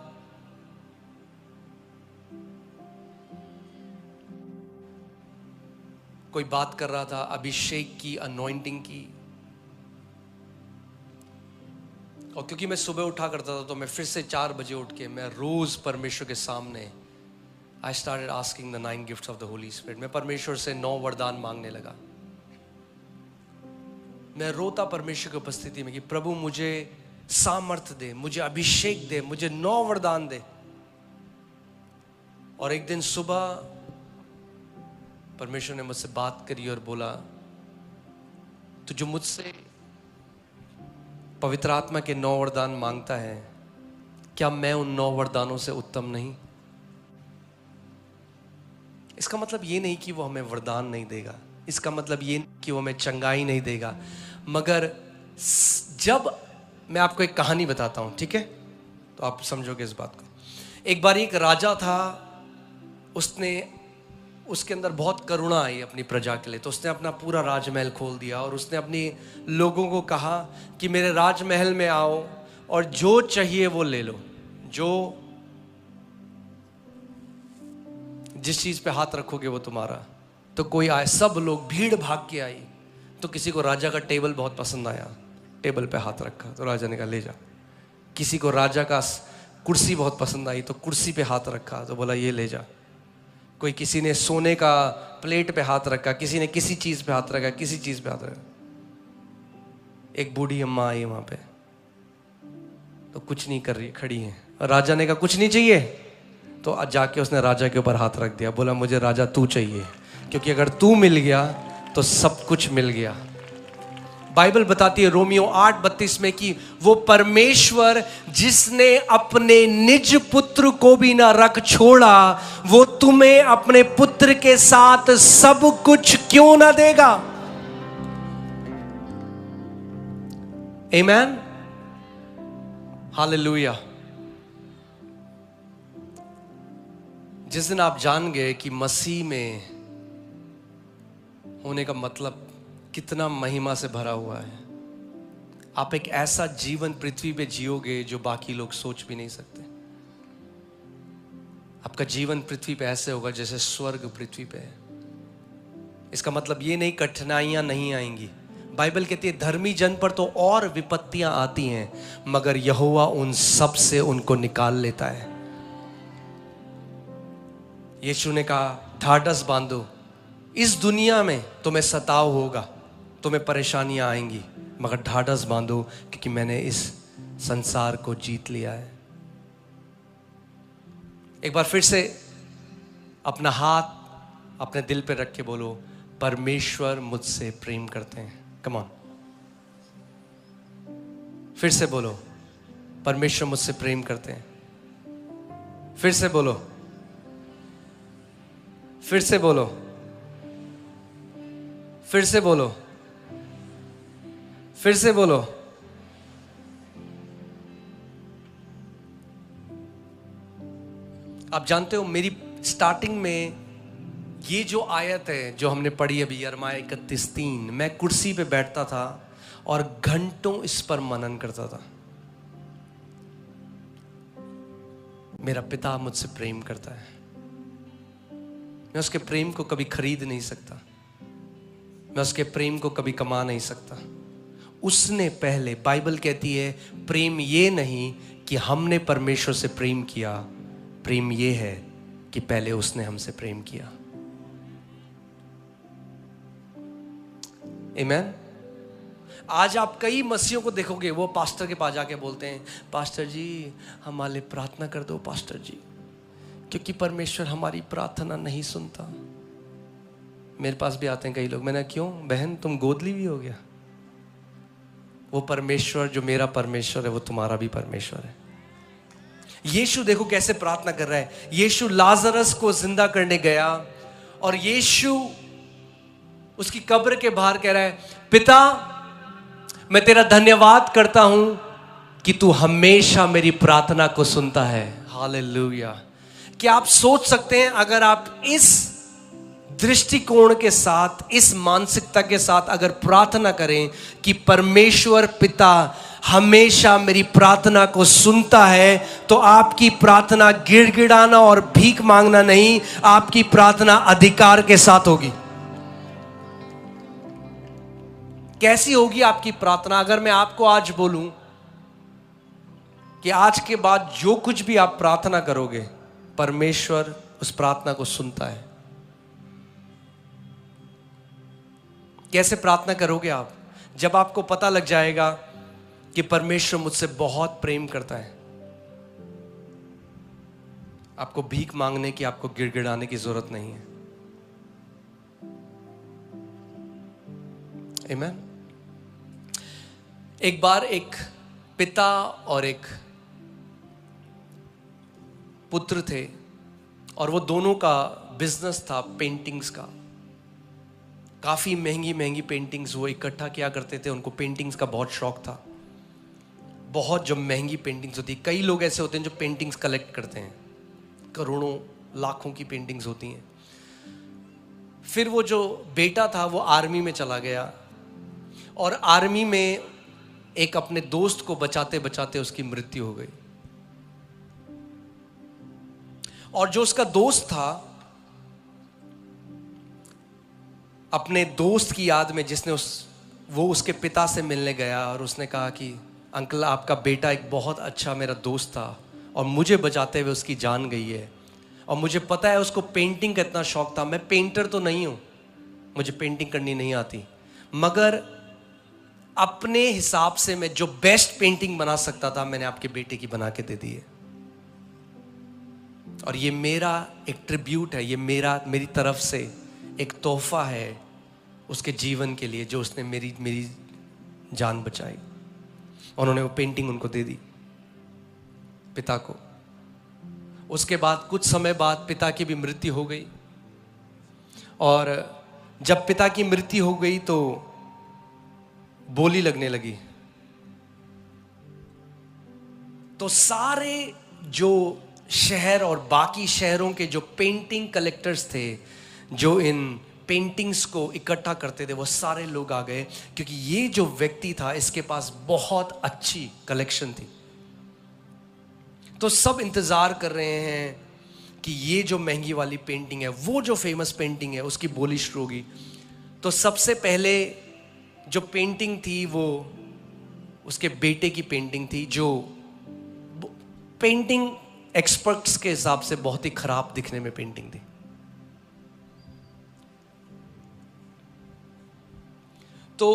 कोई बात कर रहा था अभिषेक की, अनॉइंटिंग की। और क्योंकि मैं सुबह उठा करता था, तो मैं फिर से 4 बजे उठ के मैं रोज परमेश्वर के सामने I started asking the 9 gifts of the Holi spirit. मैं परमेश्वर से 9 वरदान मांगने लगा। मैं रोता परमेश्वर की उपस्थिति में कि प्रभु मुझे सामर्थ्य दे, मुझे अभिषेक दे, मुझे 9 वरदान दे। और एक दिन सुबह परमेश्वर ने मुझसे बात करी और बोला, तू जो मुझसे पवित्र आत्मा के 9 वरदान मांगता है, क्या मैं उन 9 वरदानों से उत्तम नहीं? इसका मतलब ये नहीं कि वो हमें वरदान नहीं देगा, इसका मतलब ये नहीं कि वो हमें चंगाई नहीं देगा, मगर जब मैं आपको एक कहानी बताता हूं, ठीक है, तो आप समझोगे इस बात को। एक बार एक राजा था, उसके अंदर बहुत करुणा आई अपनी प्रजा के लिए, तो उसने अपना पूरा राजमहल खोल दिया और उसने अपने लोगों को कहा कि मेरे राजमहल में आओ और जो चाहिए वो ले लो, जो जिस चीज पे हाथ रखोगे वो तुम्हारा। तो कोई आए, सब लोग भीड़ भाग के आई। तो किसी को राजा का टेबल बहुत पसंद आया, टेबल पे हाथ रखा, तो राजा ने कहा ले जा। किसी को राजा का कुर्सी बहुत पसंद आई, तो कुर्सी पे हाथ रखा, तो बोला ये ले जा। कोई किसी ने सोने का प्लेट पे हाथ रखा, किसी ने किसी चीज पे हाथ रखा, किसी चीज पे हाथ रखा। एक बूढ़ी अम्मा आई वहां पे, तो कुछ नहीं कर रही, खड़ी है। राजा ने कहा कुछ नहीं चाहिए, तो जाके उसने राजा के ऊपर हाथ रख दिया, बोला मुझे राजा तू चाहिए, क्योंकि अगर तू मिल गया तो सब कुछ मिल गया। बाइबल बताती है रोमियो 8:32 में कि वो परमेश्वर जिसने अपने निज पुत्र को भी ना रख छोड़ा, वो तुम्हें अपने पुत्र के साथ सब कुछ क्यों ना देगा। आमेन, हालेलुया। जिस दिन आप जान गए कि मसीह में होने का मतलब कितना महिमा से भरा हुआ है, आप एक ऐसा जीवन पृथ्वी पे जियोगे जो बाकी लोग सोच भी नहीं सकते। आपका जीवन पृथ्वी पे ऐसे होगा जैसे स्वर्ग पृथ्वी पे है। इसका मतलब ये नहीं कठिनाइयां नहीं आएंगी। बाइबल कहती है धर्मी जन पर तो और विपत्तियां आती हैं, मगर यहोवा उन सब से उनको निकाल लेता है। यीशु ने कहा ढाढ़स बांधो। इस दुनिया में तुम्हें सताव होगा, तुम्हें परेशानियां आएंगी, मगर ढाढ़स बांधो क्योंकि मैंने इस संसार को जीत लिया है। एक बार फिर से अपना हाथ अपने दिल पे रख के बोलो, परमेश्वर मुझसे प्रेम करते हैं। कम ऑन, फिर से बोलो, परमेश्वर मुझसे प्रेम करते हैं। फिर से बोलो, फिर से बोलो, फिर से बोलो, फिर से बोलो। आप जानते हो मेरी स्टार्टिंग में ये जो आयत है जो हमने पढ़ी अभी, यिर्मयाह 31:3, मैं कुर्सी पे बैठता था और घंटों इस पर मनन करता था। मेरा पिता मुझसे प्रेम करता है, मैं उसके प्रेम को कभी खरीद नहीं सकता, मैं उसके प्रेम को कभी कमा नहीं सकता। उसने पहले, बाइबल कहती है प्रेम ये नहीं कि हमने परमेश्वर से प्रेम किया, प्रेम ये है कि पहले उसने हमसे प्रेम किया। आमीन। आज आप कई मसीहों को देखोगे, वो पास्टर के पास जाके बोलते हैं, पास्टर जी हमारे लिए प्रार्थना कर दो पास्टर जी, क्योंकि परमेश्वर हमारी प्रार्थना नहीं सुनता। मेरे पास भी आते हैं कई लोग, मैंने क्यों बहन तुम गोदली भी हो गया? वो परमेश्वर जो मेरा परमेश्वर है वो तुम्हारा भी परमेश्वर है। यीशु देखो कैसे प्रार्थना कर रहा है। यीशु लाजरस को जिंदा करने गया और यीशु उसकी कब्र के बाहर कह रहा है, पिता मैं तेरा धन्यवाद करता हूं कि तू हमेशा मेरी प्रार्थना को सुनता है। हालेलुया। क्या आप सोच सकते हैं, अगर आप इस दृष्टिकोण के साथ, इस मानसिकता के साथ अगर प्रार्थना करें कि परमेश्वर पिता हमेशा मेरी प्रार्थना को सुनता है, तो आपकी प्रार्थना गिड़गिड़ाना और भीख मांगना नहीं, आपकी प्रार्थना अधिकार के साथ होगी। कैसी होगी आपकी प्रार्थना? अगर मैं आपको आज बोलूं कि आज के बाद जो कुछ भी आप प्रार्थना करोगे, परमेश्वर उस प्रार्थना को सुनता है। कैसे प्रार्थना करोगे आप? जब आपको पता लग जाएगा कि परमेश्वर मुझसे बहुत प्रेम करता है, आपको भीख मांगने की, आपको गिड़गिड़ाने की जरूरत नहीं है। आमीन। एक बार एक पिता और एक पुत्र थे और वो दोनों का बिजनेस था पेंटिंग्स का। काफी महंगी महंगी पेंटिंग्स वो इकट्ठा किया करते थे, उनको पेंटिंग्स का बहुत शौक था। बहुत जो महंगी पेंटिंग्स होती है, कई लोग ऐसे होते हैं जो पेंटिंग्स कलेक्ट करते हैं, करोड़ों लाखों की पेंटिंग्स होती हैं। फिर वो जो बेटा था वो आर्मी में चला गया और आर्मी में एक अपने दोस्त को बचाते बचाते उसकी मृत्यु हो गई। और जो उसका दोस्त था, अपने दोस्त की याद में जिसने वो उसके पिता से मिलने गया और उसने कहा कि अंकल आपका बेटा एक बहुत अच्छा मेरा दोस्त था और मुझे बचाते हुए उसकी जान गई है, और मुझे पता है उसको पेंटिंग का इतना शौक था। मैं पेंटर तो नहीं हूं, मुझे पेंटिंग करनी नहीं आती, मगर अपने हिसाब से मैं जो बेस्ट पेंटिंग बना सकता था मैंने आपके बेटे की बना के दे दी है। और ये मेरा एक ट्रिब्यूट है, ये मेरी तरफ से एक तोहफा है उसके जीवन के लिए, जो उसने मेरी जान बचाई। उन्होंने वो पेंटिंग उनको दे दी, पिता को। उसके बाद कुछ समय बाद पिता की भी मृत्यु हो गई, और जब पिता की मृत्यु हो गई तो बोली लगने लगी। तो सारे जो शहर और बाकी शहरों के जो पेंटिंग कलेक्टर्स थे, जो इन पेंटिंग्स को इकट्ठा करते थे, वो सारे लोग आ गए, क्योंकि ये जो व्यक्ति था इसके पास बहुत अच्छी कलेक्शन थी। तो सब इंतजार कर रहे हैं कि ये जो महंगी वाली पेंटिंग है, वो जो फेमस पेंटिंग है, उसकी बोली शुरू होगी। तो सबसे पहले जो पेंटिंग थी वो उसके बेटे की पेंटिंग थी, जो पेंटिंग एक्सपर्ट्स के हिसाब से बहुत ही खराब दिखने में पेंटिंग थी। तो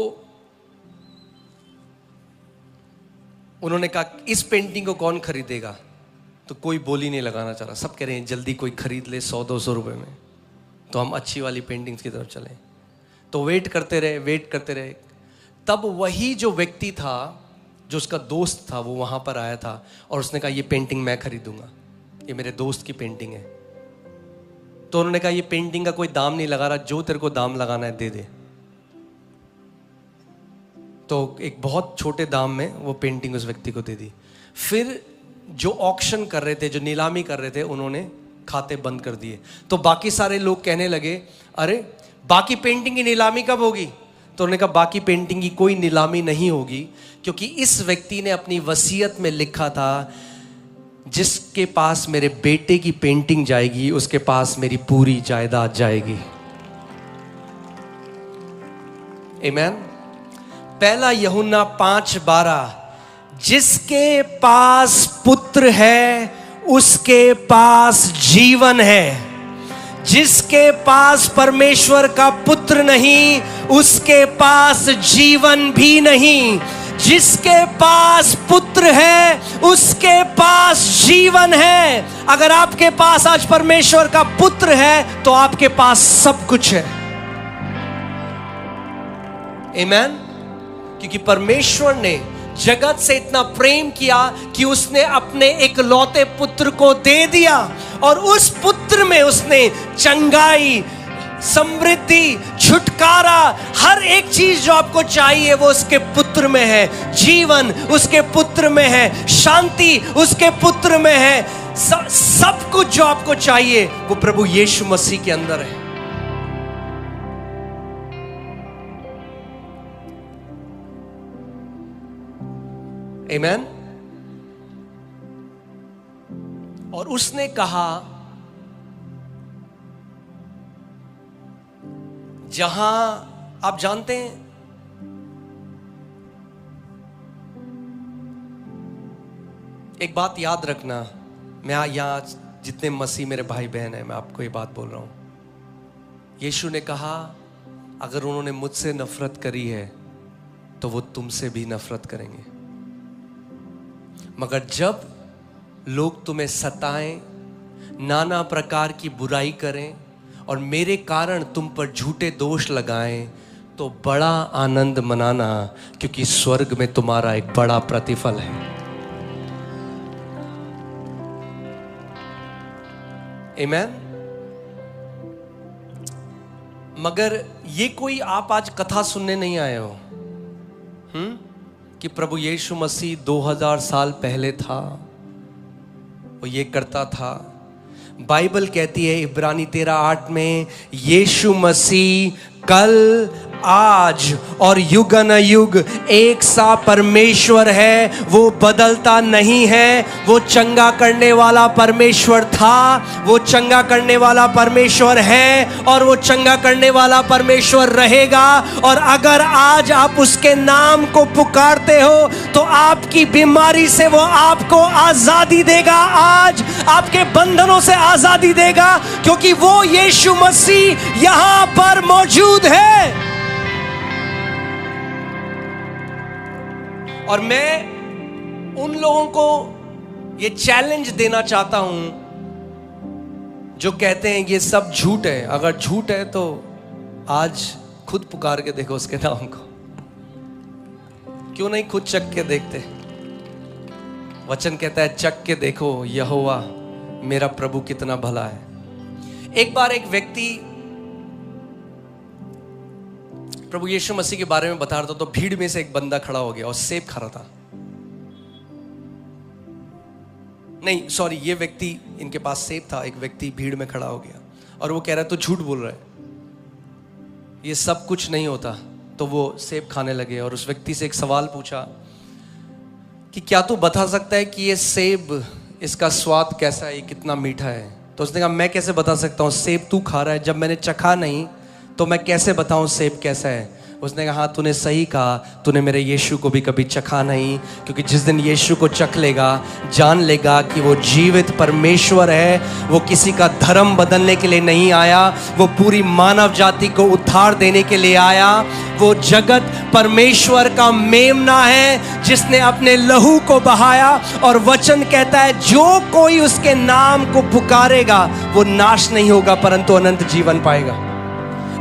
उन्होंने कहा इस पेंटिंग को कौन खरीदेगा, तो कोई बोली नहीं लगाना चाह रहा, सब कह रहे हैं जल्दी कोई खरीद ले 100-200 रुपए में, तो हम अच्छी वाली पेंटिंग्स की तरफ चलें। तो वेट करते रहे। तब वही जो व्यक्ति था, जो उसका दोस्त था, वो वहाँ पर आया था और उसने कहा ये पेंटिंग मैं खरीदूंगा, ये मेरे दोस्त की पेंटिंग है। तो उन्होंने कहा ये पेंटिंग का कोई दाम नहीं लगा रहा, जो तेरे को दाम लगाना है दे दे। तो एक बहुत छोटे दाम में वो पेंटिंग उस व्यक्ति को दे दी। फिर जो ऑक्शन कर रहे थे, जो नीलामी कर रहे थे, उन्होंने खाते बंद कर दिए। तो बाकी सारे लोग कहने लगे अरे बाकी पेंटिंग की नीलामी कब होगी? तो उन्होंने कहा बाकी पेंटिंग की कोई नीलामी नहीं होगी, क्योंकि इस व्यक्ति ने अपनी वसीयत में लिखा था जिसके पास मेरे बेटे की पेंटिंग जाएगी उसके पास मेरी पूरी जायदाद जाएगी। आमीन। 1 यूहन्ना 5:12, जिसके पास पुत्र है उसके पास जीवन है, जिसके पास परमेश्वर का पुत्र नहीं उसके पास जीवन भी नहीं। जिसके पास पुत्र है उसके पास जीवन है। अगर आपके पास आज परमेश्वर का पुत्र है तो आपके पास सब कुछ है। आमीन। क्योंकि परमेश्वर ने जगत से इतना प्रेम किया कि उसने अपने इकलौते पुत्र को दे दिया, और उस पुत्र में उसने चंगाई, समृद्धि, छुटकारा, हर एक चीज जो आपको चाहिए वो उसके पुत्र में है। जीवन उसके पुत्र में है, शांति उसके पुत्र में है। सब कुछ जो आपको चाहिए वो प्रभु यीशु मसीह के अंदर है। आमीन। और उसने कहा जहां आप जानते हैं एक बात याद रखना, मैं यहां जितने मसीह मेरे भाई बहन हैं मैं आपको ये बात बोल रहा हूं। यीशु ने कहा अगर उन्होंने मुझसे नफरत करी है तो वो तुमसे भी नफरत करेंगे। मगर जब लोग तुम्हें सताएं, नाना प्रकार की बुराई करें और मेरे कारण तुम पर झूठे दोष लगाएं, तो बड़ा आनंद मनाना, क्योंकि स्वर्ग में तुम्हारा एक बड़ा प्रतिफल है। आमीन। मगर ये कोई आप आज कथा सुनने नहीं आए हो कि प्रभु यीशु मसीह 2000 साल पहले था, वो ये करता था। बाइबल कहती है इब्रानी 13:8 में, यीशु मसीह कल, आज और युगानुयुग एक सा परमेश्वर है, वो बदलता नहीं है। वो चंगा करने वाला परमेश्वर था, वो चंगा करने वाला परमेश्वर है और वो चंगा करने वाला परमेश्वर रहेगा। और अगर आज आप उसके नाम को पुकारते हो तो आपकी बीमारी से वो आपको आजादी देगा, आज आपके बंधनों से आजादी देगा, क्योंकि वो यीशु मसीह यहां पर मौजूद है। और मैं उन लोगों को ये चैलेंज देना चाहता हूं जो कहते हैं ये सब झूठ है। अगर झूठ है तो आज खुद पुकार के देखो उसके नाम को, क्यों नहीं खुद चख के देखते। वचन कहता है चख के देखो यहोवा मेरा प्रभु कितना भला है। एक बार एक व्यक्ति प्रभु यीशु मसीह के बारे में बता रहा था, तो भीड़ में से एक बंदा खड़ा हो गया और सेब खा रहा था। नहीं सॉरी, ये व्यक्ति, इनके पास सेब था, एक व्यक्ति भीड़ में खड़ा हो गया और वो कह रहा है तू झूठ बोल रहा है, ये सब कुछ नहीं होता। तो वो सेब खाने लगे और उस व्यक्ति से एक सवाल पूछा कि क्या तू बता सकता है कि ये सेब, इसका स्वाद कैसा है, ये कितना मीठा है? तो उसने कहा मैं कैसे बता सकता हूँ, सेब तू खा रहा है, जब मैंने चखा नहीं तो मैं कैसे बताऊं सेब कैसा है। उसने कहा, हाँ तूने सही कहा, तूने मेरे यीशु को भी कभी चखा नहीं, क्योंकि जिस दिन यीशु को चख लेगा, जान लेगा कि वो जीवित परमेश्वर है। वो किसी का धर्म बदलने के लिए नहीं आया, वो पूरी मानव जाति को उद्धार देने के लिए आया। वो जगत परमेश्वर का मेमना है जिसने अपने लहू को बहाया, और वचन कहता है जो कोई उसके नाम को पुकारेगा वो नाश नहीं होगा परंतु अनंत जीवन पाएगा।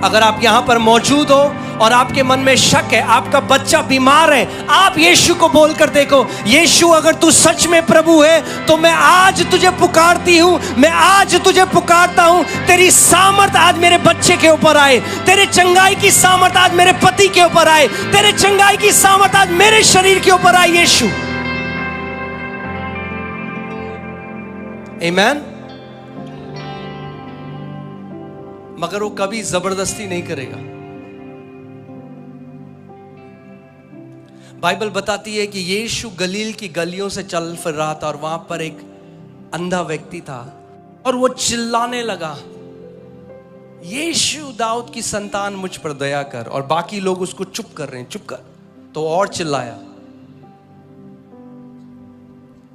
अगर आप यहां पर मौजूद हो और आपके मन में शक है, आपका बच्चा बीमार है, आप यीशु को बोलकर देखो, यीशु अगर तू सच में प्रभु है तो मैं आज तुझे पुकारती हूं, मैं आज तुझे पुकारता हूं। तेरी सामर्थ आज मेरे बच्चे के ऊपर आए, तेरे चंगाई की सामर्थ आज मेरे पति के ऊपर आए, तेरे चंगाई की सामर्थ आज मेरे शरीर के ऊपर आए यीशु। आमीन। मगर वो कभी जबरदस्ती नहीं करेगा। बाइबल बताती है कि यीशु गलील की गलियों से चल फिर रहा था और वहां पर एक अंधा व्यक्ति था और वो चिल्लाने लगा, यीशु दाऊद की संतान मुझ पर दया कर। और बाकी लोग उसको चुप कर रहे हैं, चुप कर, तो और चिल्लाया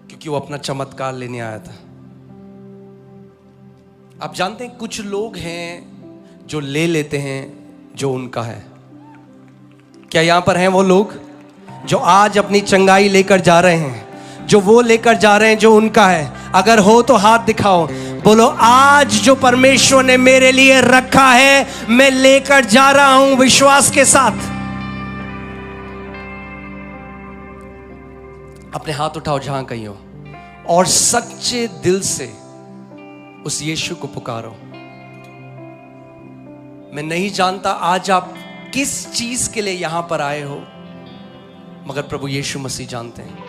क्योंकि वो अपना चमत्कार लेने आया था। आप जानते हैं कुछ लोग हैं जो ले लेते हैं जो उनका है। क्या यहां पर हैं वो लोग जो आज अपनी चंगाई लेकर जा रहे हैं, जो वो लेकर जा रहे हैं जो उनका है? अगर हो तो हाथ दिखाओ, बोलो आज जो परमेश्वर ने मेरे लिए रखा है मैं लेकर जा रहा हूं विश्वास के साथ। अपने हाथ उठाओ जहां कहीं हो और सच्चे दिल से उस यीशु को पुकारो। मैं नहीं जानता आज आप किस चीज के लिए यहां पर आए हो, मगर प्रभु यीशु मसीह जानते हैं।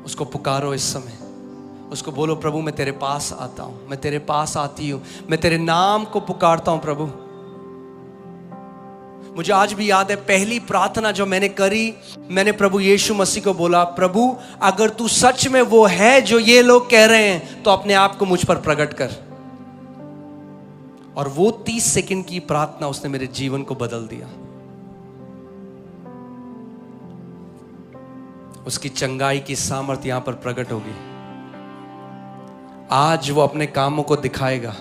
उसको पुकारो इस समय, उसको बोलो प्रभु मैं तेरे पास आता हूं, मैं तेरे पास आती हूं, मैं तेरे नाम को पुकारता हूं प्रभु। मुझे आज भी याद है पहली प्रार्थना जो मैंने करी, मैंने प्रभु यीशु मसीह को बोला, प्रभु अगर तू सच में वो है जो ये लोग कह रहे हैं तो अपने आप को मुझ पर प्रकट कर। और वो 30 सेकंड की प्रार्थना उसने मेरे जीवन को बदल दिया। उसकी चंगाई की सामर्थ यहां पर प्रकट होगी। आज वो अपने कामों को दिखाएगा।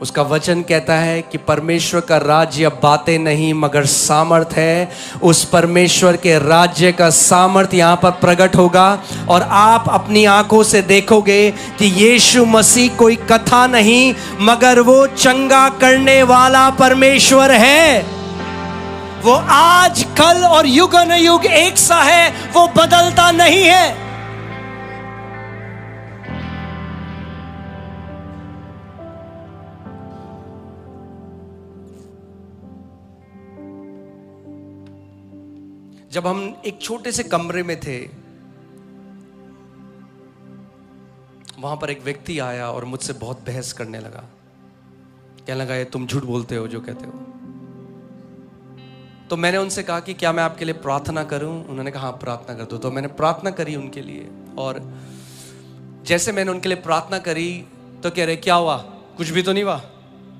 उसका वचन कहता है कि परमेश्वर का राज्य अब बातें नहीं मगर सामर्थ है। उस परमेश्वर के राज्य का सामर्थ यहां पर प्रकट होगा और आप अपनी आंखों से देखोगे कि यीशु मसीह कोई कथा नहीं मगर वो चंगा करने वाला परमेश्वर है। वो आज कल और युग न युग एक सा है, वो बदलता नहीं है। जब हम एक छोटे से कमरे में थे, वहां पर एक व्यक्ति आया और मुझसे बहुत बहस करने लगा। कहने लगा ये तुम झूठ बोलते हो जो कहते हो। तो मैंने उनसे कहा कि क्या मैं आपके लिए प्रार्थना करूं? उन्होंने कहा हाँ प्रार्थना कर दो। तो मैंने प्रार्थना करी उनके लिए, और जैसे मैंने उनके लिए प्रार्थना करी तो कह रहे क्या हुआ, कुछ भी तो नहीं हुआ,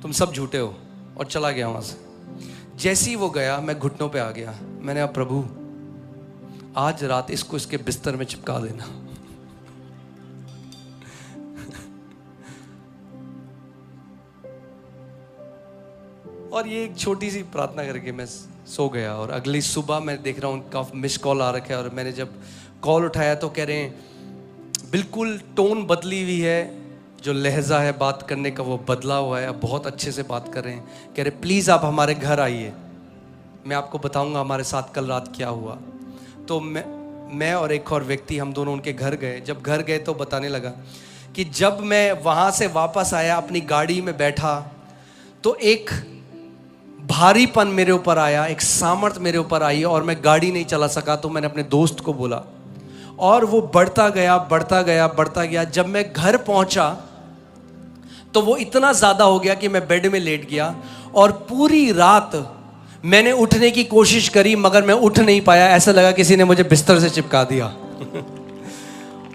तुम सब झूठे हो, और चला गया वहां से। जैसे ही वो गया मैं घुटनों पे आ गया। मैंने कहा प्रभु आज रात इसको इसके बिस्तर में चिपका देना। और ये एक छोटी सी प्रार्थना करके मैं सो गया। और अगली सुबह मैं देख रहा हूँ काफी मिस कॉल आ रखा है, और मैंने जब कॉल उठाया तो कह रहे हैं बिल्कुल टोन बदली हुई है, जो लहजा है बात करने का वो बदला हुआ है, अब बहुत अच्छे से बात कर रहे हैं। कह रहे प्लीज़ आप हमारे घर आइए, मैं आपको बताऊंगा हमारे साथ कल रात क्या हुआ। तो मैं और एक और व्यक्ति हम दोनों उनके घर गए। जब घर गए तो बताने लगा कि जब मैं वहाँ से वापस आया, अपनी गाड़ी में बैठा, तो एक भारीपन मेरे ऊपर आया, एक सामर्थ मेरे ऊपर आई और मैं गाड़ी नहीं चला सका। तो मैंने अपने दोस्त को बोला और वो बढ़ता गया बढ़ता गया बढ़ता गया। जब मैं घर पहुंचा तो वो इतना ज़्यादा हो गया कि मैं बेड में लेट गया और पूरी रात मैंने उठने की कोशिश करी मगर मैं उठ नहीं पाया। ऐसा लगा किसी ने मुझे बिस्तर से चिपका दिया।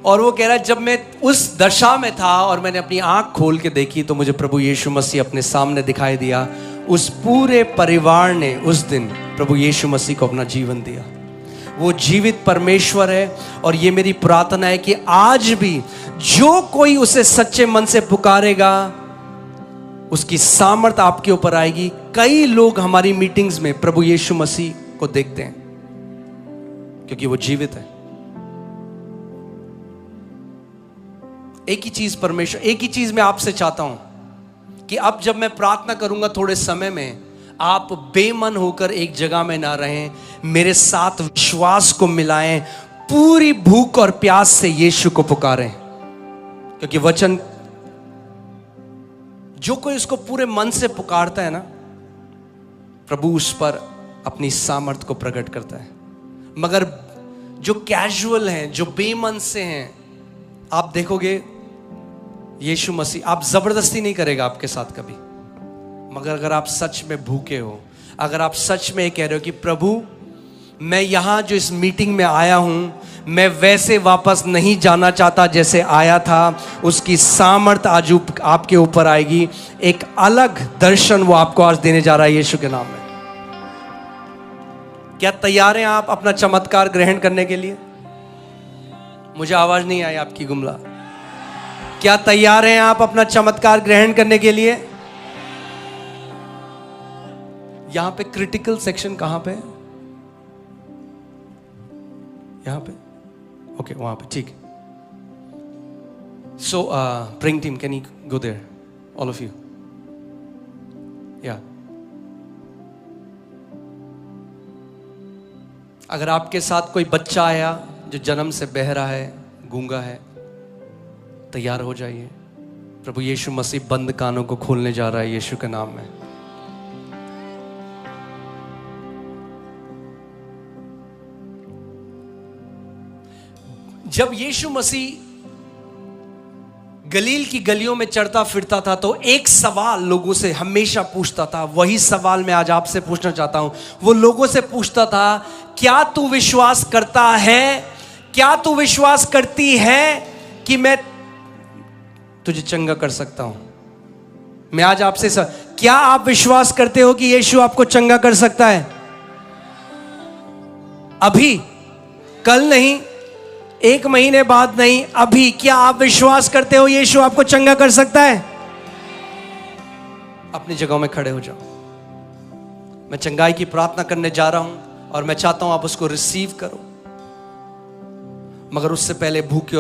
और वो कह रहा है जब मैं उस दशा में था और मैंने अपनी आंख खोल के देखी तो मुझे प्रभु यीशु मसीह अपने सामने दिखाई दिया। उस पूरे परिवार ने उस दिन प्रभु यीशु मसीह को अपना जीवन दिया। वो जीवित परमेश्वर है और ये मेरी प्रार्थना है कि आज भी जो कोई उसे सच्चे मन से पुकारेगा उसकी सामर्थ आपके ऊपर आएगी। कई लोग हमारी मीटिंग्स में प्रभु यीशु मसीह को देखते हैं क्योंकि वो जीवित है। एक ही चीज परमेश्वर, एक ही चीज मैं आपसे चाहता हूं कि अब जब मैं प्रार्थना करूंगा थोड़े समय में, आप बेमन होकर एक जगह में ना रहें, मेरे साथ विश्वास को मिलाएं, पूरी भूख और प्यास से यीशु को पुकारें। क्योंकि वचन, जो कोई उसको पूरे मन से पुकारता है ना, प्रभु उस पर अपनी सामर्थ को प्रकट करता है। मगर जो कैजुअल हैं, जो बेमन से हैं, आप देखोगे यीशु मसीह आप जबरदस्ती नहीं करेगा आपके साथ कभी। मगर अगर आप सच में भूखे हो, अगर आप सच में कह रहे हो कि प्रभु मैं यहां जो इस मीटिंग में आया हूं, मैं वैसे वापस नहीं जाना चाहता जैसे आया था, उसकी सामर्थ आज आपके ऊपर आएगी। एक अलग दर्शन वो आपको आज देने जा रहा है यीशु के नाम में। क्या तैयार हैं आप अपना चमत्कार ग्रहण करने के लिए? मुझे आवाज नहीं आई आपकी गुमला। क्या तैयार हैं आप अपना चमत्कार ग्रहण करने के लिए? यहां पे क्रिटिकल सेक्शन कहां पे? यहां पे, ओके, वहां पे, ठीक। So praying team, can you go there, all of you? या अगर आपके साथ कोई बच्चा आया जो जन्म से बहरा है, गूंगा है, तैयार हो जाइए। प्रभु यीशु मसीह बंद कानों को खोलने जा रहा है यीशु के नाम में। जब यीशु मसीह गलील की गलियों में चढ़ता फिरता था तो एक सवाल लोगों से हमेशा पूछता था। वही सवाल मैं आज आपसे पूछना चाहता हूं। वो लोगों से पूछता था, क्या तू विश्वास करता है, क्या तू विश्वास करती है कि मैं तुझे चंगा कर सकता हूं? मैं आज आपसे क्या आप विश्वास करते हो कि यीशु आपको चंगा कर सकता है? अभी, कल नहीं, एक महीने बाद नहीं, अभी क्या आप विश्वास करते हो यीशु आपको चंगा कर सकता है? अपनी जगहों में खड़े हो जाओ। मैं चंगाई की प्रार्थना करने जा रहा हूं और मैं चाहता हूं आप उसको रिसीव करो। मगर उससे पहले भूखे